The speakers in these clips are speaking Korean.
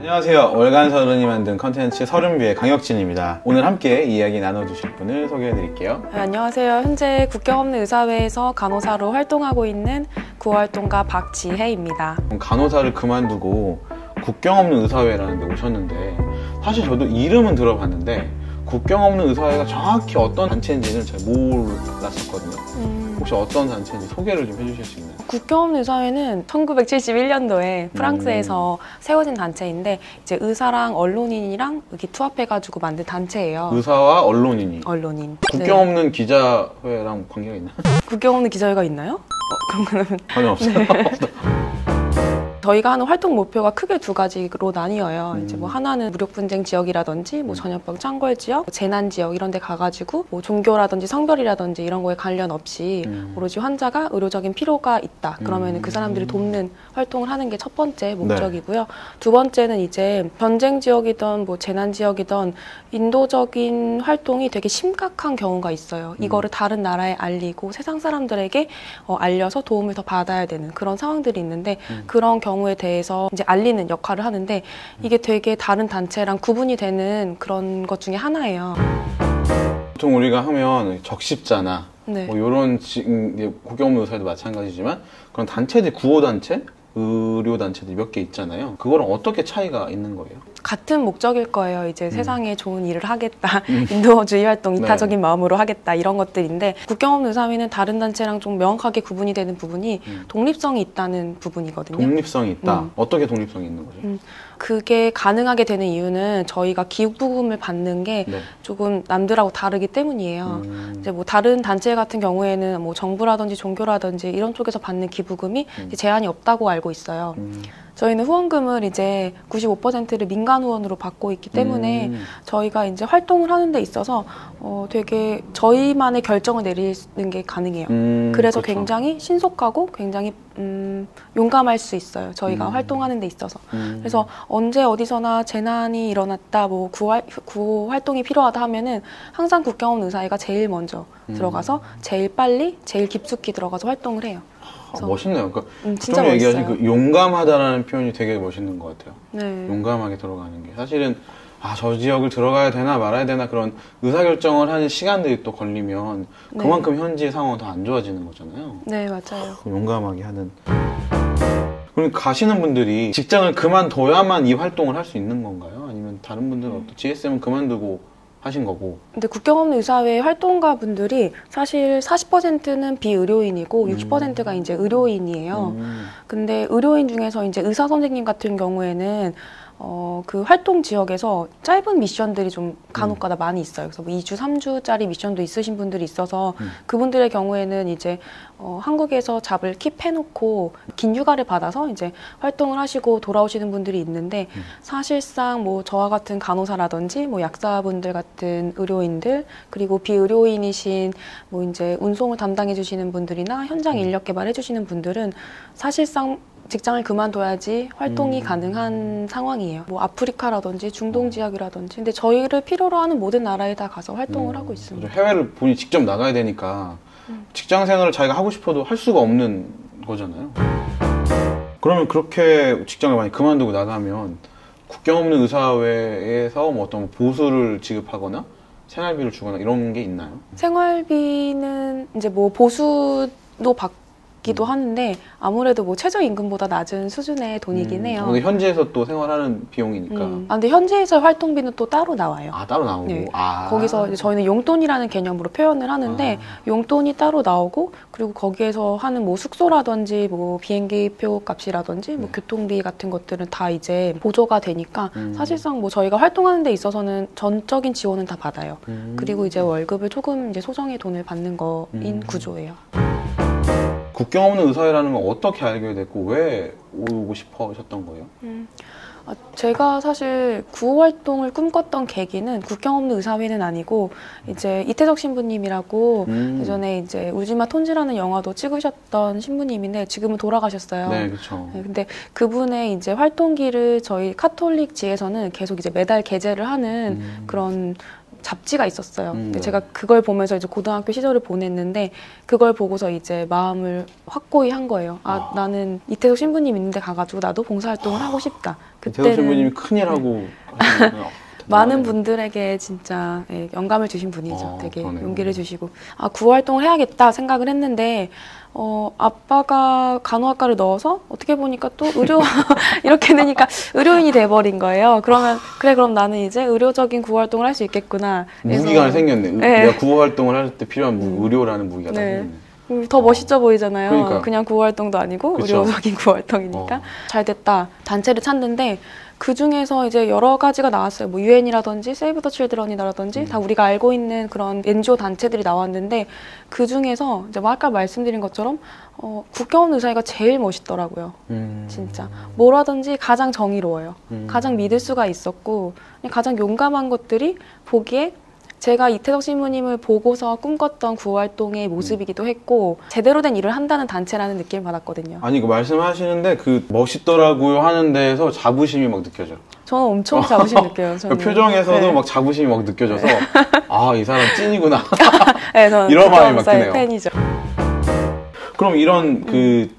안녕하세요. 월간 서른이 만든 컨텐츠 서른뷰의 강혁진입니다. 오늘 함께 이야기 나눠주실 분을 소개해드릴게요. 네, 안녕하세요. 현재 국경없는의사회에서 간호사로 활동하고 있는 구호활동가 박지혜입니다. 간호사를 그만두고 국경없는의사회라는 데 오셨는데 사실 저도 이름은 들어봤는데 국경없는의사회가 정확히 어떤 단체인지는 잘 몰랐었거든요. 혹시 어떤 단체인지 소개를 좀 해주실 수 있나요? 국경없는의사회는 1971년도에 프랑스에서 세워진 단체인데 이제 의사랑 언론인이랑 이렇게 투합해가지고 만든 단체예요. 의사와 언론인이? 언론인. 국경없는 기자회랑 관계가 있나요? 국경없는 기자회가 있나요? 그런 거는 전혀 없어요. 네. 저희가 하는 활동 목표가 크게 두 가지로 나뉘어요. 이제 뭐 하나는 무력분쟁 지역이라든지 뭐 전염병 창궐 지역, 재난 지역 이런 데 가가지고 뭐 종교라든지 성별이라든지 이런 거에 관련 없이 오로지 환자가 의료적인 필요가 있다. 그러면 그 사람들이 돕는 활동을 하는 게 첫 번째 목적이고요. 네. 두 번째는 이제 전쟁 지역이든 뭐 재난 지역이든 인도적인 활동이 되게 심각한 경우가 있어요. 이거를 다른 나라에 알리고 세상 사람들에게 알려서 도움을 더 받아야 되는 그런 상황들이 있는데 그런 경우에 대해서 이제 알리는 역할을 하는데 이게 되게 다른 단체랑 구분이 되는 그런 것 중에 하나예요. 보통 우리가 하면 적십자나 네. 뭐 이런 국경없는의사회도 마찬가지지만 그런 단체들, 구호단체, 의료단체들이 몇 개 있잖아요. 그거랑 어떻게 차이가 있는 거예요? 같은 목적일 거예요. 이제 세상에 좋은 일을 하겠다. 인도주의 활동, 이타적인 마음으로 하겠다. 이런 것들인데 국경없는의사회는 다른 단체랑 좀 명확하게 구분이 되는 부분이 독립성이 있다는 부분이거든요. 독립성이 있다? 어떻게 독립성이 있는 거죠? 그게 가능하게 되는 이유는 저희가 기부금을 받는 게 조금 남들하고 다르기 때문이에요. 이제 뭐 다른 단체 같은 경우에는 뭐 정부라든지 종교라든지 이런 쪽에서 받는 기부금이 제한이 없다고 알고 있어요. 저희는 후원금을 이제 95%를 민간 후원으로 받고 있기 때문에 저희가 이제 활동을 하는 데 있어서 되게 저희만의 결정을 내리는 게 가능해요. 그래서 그렇죠. 굉장히 신속하고 굉장히 용감할 수 있어요. 저희가 활동하는 데 있어서. 그래서 언제 어디서나 재난이 일어났다, 뭐 구호 활동이 필요하다 하면은 항상 국경없는의사회가 제일 먼저 들어가서 제일 빨리, 제일 깊숙이 들어가서 활동을 해요. 멋있네요. 그러니까 진짜 얘기하신 그 용감하다라는 표현이 되게 멋있는 것 같아요. 네. 용감하게 들어가는 게 사실은 저 지역을 들어가야 되나 말아야 되나 그런 의사결정을 하는 시간들이 또 걸리면 그만큼 현지의 상황은 더 안 좋아지는 거잖아요. 네, 맞아요. 용감하게 하는. 그럼 가시는 분들이 직장을 그만둬야만 이 활동을 할 수 있는 건가요? 아니면 다른 분들은 GSM은 그만두고 하신 거고. 근데 국경없는의사회 활동가 분들이 사실 40%는 비의료인이고 60%가 이제 의료인이에요. 근데 의료인 중에서 이제 의사 선생님 같은 경우에는 그 활동 지역에서 짧은 미션들이 좀 간혹가다 많이 있어요. 그래서 뭐 2주, 3주짜리 미션도 있으신 분들이 있어서 그분들의 경우에는 이제 한국에서 잡을 킵해놓고 긴 휴가를 받아서 이제 활동을 하시고 돌아오시는 분들이 있는데 사실상 뭐 저와 같은 간호사라든지 뭐 약사분들 같은 의료인들 그리고 비의료인이신 뭐 이제 운송을 담당해 주시는 분들이나 현장 인력 개발해 주시는 분들은 사실상 직장을 그만둬야지 활동이 가능한 상황이에요. 뭐 아프리카라든지 중동 지역이라든지. 근데 저희를 필요로 하는 모든 나라에 다 가서 활동을 하고 있습니다. 해외를 본인이 직접 나가야 되니까 직장 생활을 자기가 하고 싶어도 할 수가 없는 거잖아요. 그러면 그렇게 직장을 많이 그만두고 나가면 국경없는의사회에서 뭐 어떤 보수를 지급하거나 생활비를 주거나 이런 게 있나요? 생활비는 이제 뭐 보수도 받기도 하는데 아무래도 뭐 최저임금보다 낮은 수준의 돈이긴 해요. 근데 현지에서 또 생활하는 비용이니까. 근데 현지에서 활동비는 또 따로 나와요. 따로 나오고? 네. 거기서 이제 저희는 용돈이라는 개념으로 표현을 하는데 용돈이 따로 나오고 그리고 거기에서 하는 뭐 숙소라든지 뭐 비행기표 값이라든지 뭐 교통비 같은 것들은 다 이제 보조가 되니까 사실상 뭐 저희가 활동하는 데 있어서는 전적인 지원은 다 받아요. 그리고 이제 월급을 조금 이제 소정의 돈을 받는 거인 구조예요. 국경없는의사회라는 건 어떻게 알게 됐고 왜 오고 싶으셨던 거예요? 제가 사실 구호활동을 꿈꿨던 계기는 국경없는의사회는 아니고 이제 이태석 신부님이라고 예전에 이제 울지마 톤지라는 영화도 찍으셨던 신부님인데 지금은 돌아가셨어요. 네, 그렇죠. 네, 근데 그분의 이제 활동기를 저희 카톨릭 지에서는 계속 이제 매달 게재를 하는 그런 잡지가 있었어요. 제가 그걸 보면서 이제 고등학교 시절을 보냈는데 그걸 보고서 이제 마음을 확고히 한 거예요. 나는 이태석 신부님 있는데 가가지고 나도 봉사활동을 하고 싶다. 이태석 신부님이 큰일 하고 많은 분들에게 진짜 영감을 주신 분이죠. 되게 용기를 주시고 구호활동을 해야겠다 생각을 했는데 아빠가 간호학과를 넣어서 어떻게 보니까 또 의료 이렇게 되니까 의료인이 돼버린 거예요. 그럼 나는 이제 의료적인 구호활동을 할 수 있겠구나. 무기가 생겼네. 내가 구호활동을 할 때 필요한 의료라는 무기가 생겼네. 더 멋있어 보이잖아요. 그러니까. 그냥 구호활동도 아니고 의료적인 구호활동이니까. 잘 됐다. 단체를 찾는데 그 중에서 이제 여러 가지가 나왔어요. 뭐 유엔이라든지 세이브 더 칠드런이라든지 다 우리가 알고 있는 그런 NGO 단체들이 나왔는데 그 중에서 이제 아까 말씀드린 것처럼 국경 없는 의사회가 제일 멋있더라고요. 진짜 뭐라든지 가장 정의로워요. 가장 믿을 수가 있었고 가장 용감한 것들이 보기에 제가 이태석 신부님을 보고서 꿈꿨던 구호활동의 모습이기도 했고 제대로 된 일을 한다는 단체라는 느낌을 받았거든요. 아니 그 말씀하시는데 그 멋있더라고요 하는 데에서 자부심이 막 느껴져요. 저는 엄청 자부심 느껴요. 그 표정에서도 막 자부심이 막 느껴져서 이 사람 찐이구나. 네, 저는 이런 마음이 막 드네요. 팬이죠. 그럼 이런 그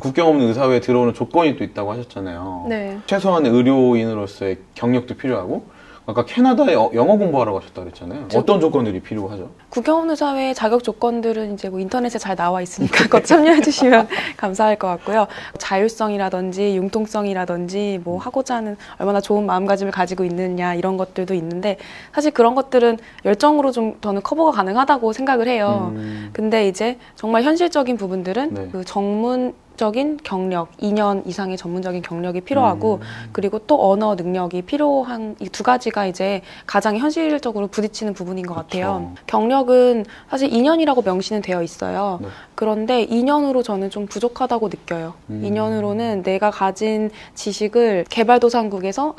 국경 없는 의사회에 들어오는 조건이 또 있다고 하셨잖아요. 네. 최소한의 의료인으로서의 경력도 필요하고 아까 캐나다에 영어 공부하러 가셨다 그랬잖아요. 어떤 조건들이 필요하죠? 국경 없는 의사회 자격 조건들은 이제 뭐 인터넷에 잘 나와 있으니까 그거 참여해 주시면 감사할 것 같고요. 자율성이라든지 융통성이라든지 뭐 하고자 하는 얼마나 좋은 마음가짐을 가지고 있느냐 이런 것들도 있는데 사실 그런 것들은 열정으로 좀 저는 커버가 가능하다고 생각을 해요. 근데 이제 정말 현실적인 부분들은 그 전문적인 경력, 2년 이상의 전문적인 경력이 필요하고 그리고 또 언어 능력이 필요한 이 두 가지가 이제 가장 현실적으로 부딪히는 부분인 것 같아요. 경력은 사실 2년이라고 명시는 되어 있어요. 그런데 2년으로 저는 좀 부족하다고 느껴요. 2년으로는 내가 가진 지식을 개발도상국에서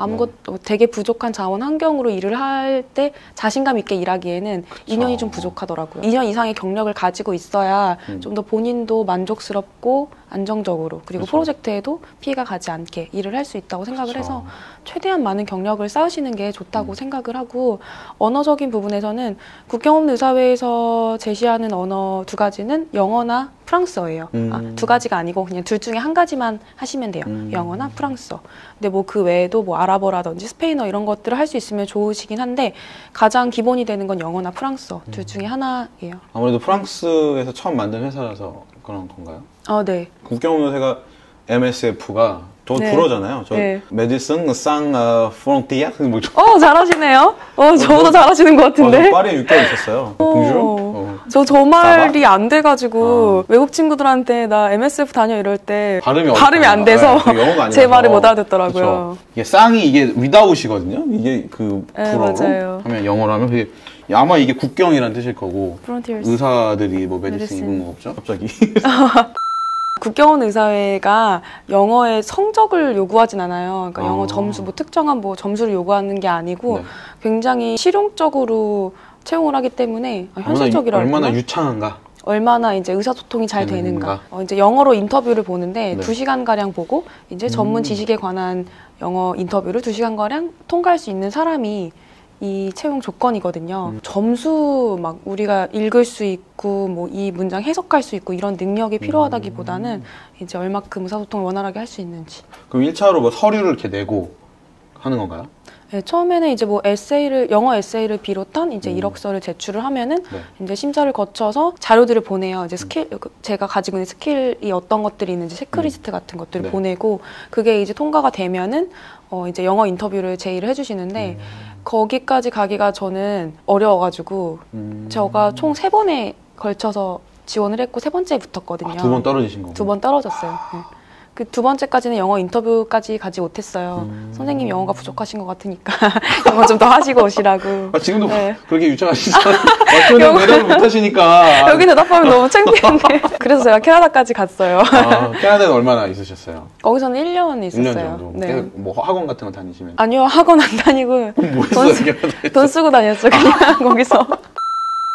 되게 부족한 자원 환경으로 일을 할 때 자신감 있게 일하기에는 2년이 좀 부족하더라고요. 2년 이상의 경력을 가지고 있어야 좀 더 본인도 만족스럽고 안정적으로 그리고 프로젝트에도 피해가 가지 않게 일을 할 수 있다고 생각을 해서 최대한 많은 경력을 쌓으시는 게 좋다고 생각을 하고 언어적인 부분에서는 국경 없는 의사회에서 제시하는 언어 두 가지는 영어나 프랑스어예요. 두 가지가 아니고 그냥 둘 중에 한 가지만 하시면 돼요. 영어나 프랑스어. 근데 뭐 그 외에도 뭐 아랍어라든지 스페인어 이런 것들을 할 수 있으면 좋으시긴 한데 가장 기본이 되는 건 영어나 프랑스어 둘 중에 하나예요. 아무래도 프랑스에서 처음 만든 회사라서 그런 건가요? 네. 국경 없는 의사가 MSF가 저 불어잖아요. 저 메디슨 상 프론티아 잘하시네요. 저보다 잘하시는 것 같은데. 저 파리에 6개월 있었어요. 저 말이 안 돼가지고 외국 친구들한테 나 MSF 다녀 이럴 때 발음이 안 돼서 제 말을 못 알아듣더라고요. 이게 쌍이 이게 without이거든요. 이게 그 불어로 하면 영어로 하면 그게 아마 이게 국경이란 뜻일 거고 Frontiers. 의사들이 뭐 메디슨 입은 거 없죠? 갑자기. 국경 없는 의사회가 영어의 성적을 요구하진 않아요. 그러니까 영어 점수, 뭐 특정한 뭐 점수를 요구하는 게 아니고 굉장히 실용적으로 채용을 하기 때문에 현실적이라고 얼마나 유창한가? 얼마나 이제 의사소통이 잘 되는가. 이제 영어로 인터뷰를 보는데 2시간가량 보고 이제 전문 지식에 관한 영어 인터뷰를 2시간가량 통과할 수 있는 사람이 이 채용 조건이거든요. 점수 막 우리가 읽을 수 있고 뭐 이 문장 해석할 수 있고 이런 능력이 필요하다기보다는 이제 얼마큼 의사소통을 원활하게 할 수 있는지. 그럼 1차로 뭐 서류를 이렇게 내고 하는 건가요? 네, 처음에는 이제 뭐 영어 에세이를 비롯한 이제 이력서를 제출을 하면은 이제 심사를 거쳐서 자료들을 보내요. 이제 제가 가지고 있는 스킬이 어떤 것들이 있는지 체크리스트 같은 것들을 보내고 그게 이제 통과가 되면은 이제 영어 인터뷰를 제의를 해주시는데 거기까지 가기가 저는 어려워가지고 제가 총 3번에 걸쳐서 지원을 했고 3번째에 붙었거든요. 2번 떨어지신 거고? 2번 떨어졌어요. 네. 그 2번째까지는 영어 인터뷰까지 가지 못했어요. 선생님 영어가 부족하신 것 같으니까 영어 좀 더 하시고 오시라고. 지금도 그렇게 유창하시잖아요. 맞춰는 대답을 못하시니까. 여기 대답하면 너무 창피한데. 그래서 제가 캐나다까지 갔어요. 캐나다에 얼마나 있으셨어요? 거기서는 1년 있었어요. 1년 정도? 네. 뭐 학원 같은 거 다니시면? 아니요, 학원 안 다니고 뭐 했어요? 돈 쓰고 다녔죠, 그냥 거기서.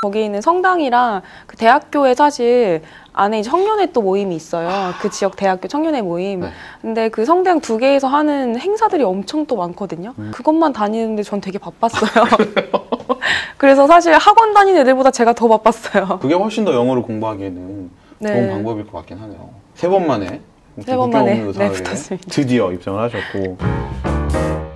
거기 있는 성당이랑 그 대학교에 사실 안에 이제 청년회 또 모임이 있어요. 그 지역 대학교 청년회 모임. 근데 그 성당 2개에서 하는 행사들이 엄청 또 많거든요. 그것만 다니는데 전 되게 바빴어요. 그래서 사실 학원 다니는 애들보다 제가 더 바빴어요. 그게 훨씬 더 영어를 공부하기에는 네. 좋은 방법일 것 같긴 하네요. 3번 만에 네, 붙었습니다. 드디어 입성을 하셨고,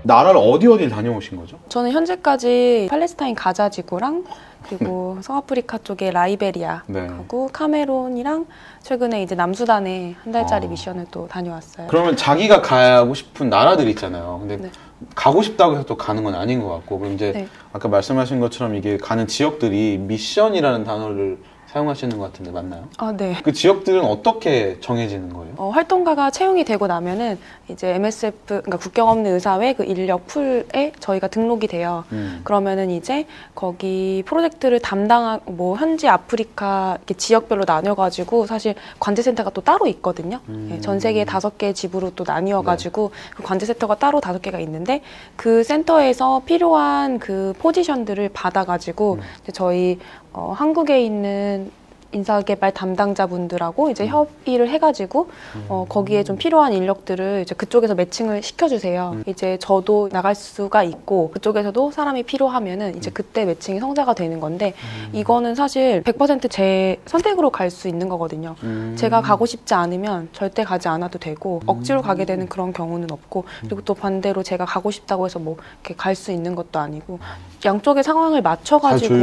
나라를 어디를 다녀오신 거죠? 저는 현재까지 팔레스타인 가자 지구랑 그리고 서아프리카 쪽에 라이베리아 네. 하고 카메론이랑 최근에 이제 남수단에 한 달짜리 미션을 또 다녀왔어요. 그러면 자기가 가고 싶은 나라들 있잖아요. 근데 네. 가고 싶다고 해서 또 가는 건 아닌 것 같고, 그럼 이제 네. 아까 말씀하신 것처럼 이게 가는 지역들이 미션이라는 단어를 사용하시는 것 같은데 맞나요? 아, 네. 그 지역들은 어떻게 정해지는 거예요? 활동가가 채용이 되고 나면은 이제 MSF, 그러니까 국경 없는 의사회 그 인력 풀에 저희가 등록이 돼요. 그러면은 이제 거기 프로젝트를 담당하고 뭐 현지 아프리카 이렇게 지역별로 나뉘어가지고 사실 관제센터가 또 따로 있거든요. 예, 전 세계 5개 지부로 또 나뉘어가지고 네. 그 관제센터가 따로 5개가 있는데 그 센터에서 필요한 그 포지션들을 받아가지고 이제 저희 한국에 있는 인사개발 담당자분들하고 이제 협의를 해가지고 거기에 좀 필요한 인력들을 이제 그쪽에서 매칭을 시켜주세요. 이제 저도 나갈 수가 있고 그쪽에서도 사람이 필요하면은 이제 그때 매칭이 성사가 되는 건데 이거는 사실 100% 제 선택으로 갈 수 있는 거거든요. 제가 가고 싶지 않으면 절대 가지 않아도 되고 억지로 가게 되는 그런 경우는 없고 그리고 또 반대로 제가 가고 싶다고 해서 뭐 이렇게 갈 수 있는 것도 아니고 양쪽의 상황을 맞춰가지고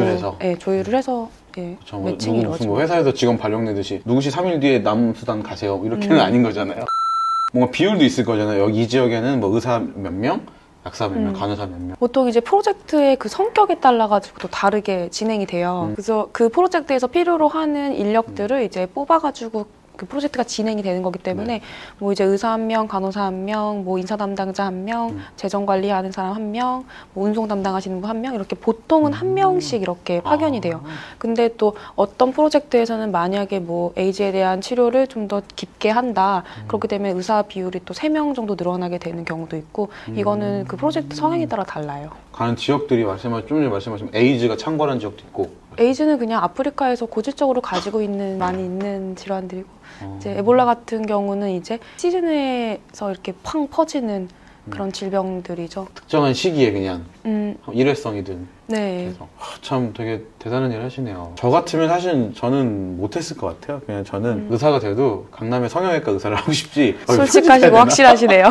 조율을 해서 예, 매칭이 무슨 뭐 회사에서 직원 발령내듯이 누구시 3일 뒤에 남수단 가세요 이렇게는 아닌 거잖아요. 뭔가 비율도 있을 거잖아요. 여기 이 지역에는 뭐 의사 몇 명, 약사 몇 명, 간호사 몇 명. 보통 이제 프로젝트의 그 성격에 따라 가지고 또 다르게 진행이 돼요. 그래서 그 프로젝트에서 필요로 하는 인력들을 이제 뽑아가지고 그 프로젝트가 진행이 되는 거기 때문에 네. 뭐 이제 의사 1명, 간호사 1명, 뭐 인사 담당자 1명, 재정 관리하는 사람 1명, 뭐 운송 담당하시는 분 1명 이렇게 보통은 1명씩 이렇게 파견이 돼요. 근데 또 어떤 프로젝트에서는 만약에 뭐 에이즈에 대한 치료를 좀 더 깊게 한다. 그렇게 되면 의사 비율이 또 3명 정도 늘어나게 되는 경우도 있고 이거는 그 프로젝트 성향에 따라 달라요. 가는 지역들이 좀 전에 말씀하신 에이즈가 창궐한 지역도 있고 에이즈는 그냥 아프리카에서 고질적으로 가지고 있는 많이 있는 질환들이고 이제 에볼라 같은 경우는 이제 시즌에서 이렇게 팡 퍼지는 그런 질병들이죠. 특정한 시기에 그냥 일회성이든. 네. 그래서 참 되게 대단한 일 하시네요. 저 같으면 사실 저는 못했을 것 같아요. 그냥 저는 의사가 돼도 강남의 성형외과 의사를 하고 싶지. 솔직하시고 확실하시네요.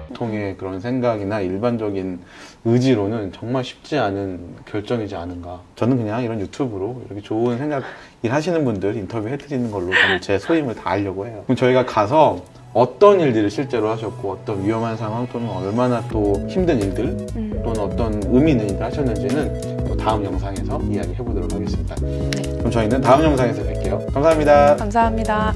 보통의 그런 생각이나 일반적인 의지로는 정말 쉽지 않은 결정이지 않은가. 저는 그냥 이런 유튜브로 이렇게 좋은 생각 일하시는 분들 인터뷰 해드리는 걸로 저는 제 소임을 다하려고 해요. 그럼 저희가 가서 어떤 일들을 실제로 하셨고 어떤 위험한 상황 또는 얼마나 또 힘든 일들 또는 어떤 의미 있는 일을 하셨는지는 또 다음 영상에서 이야기해 보도록 하겠습니다. 네. 그럼 저희는 다음 영상에서 뵐게요. 감사합니다. 감사합니다.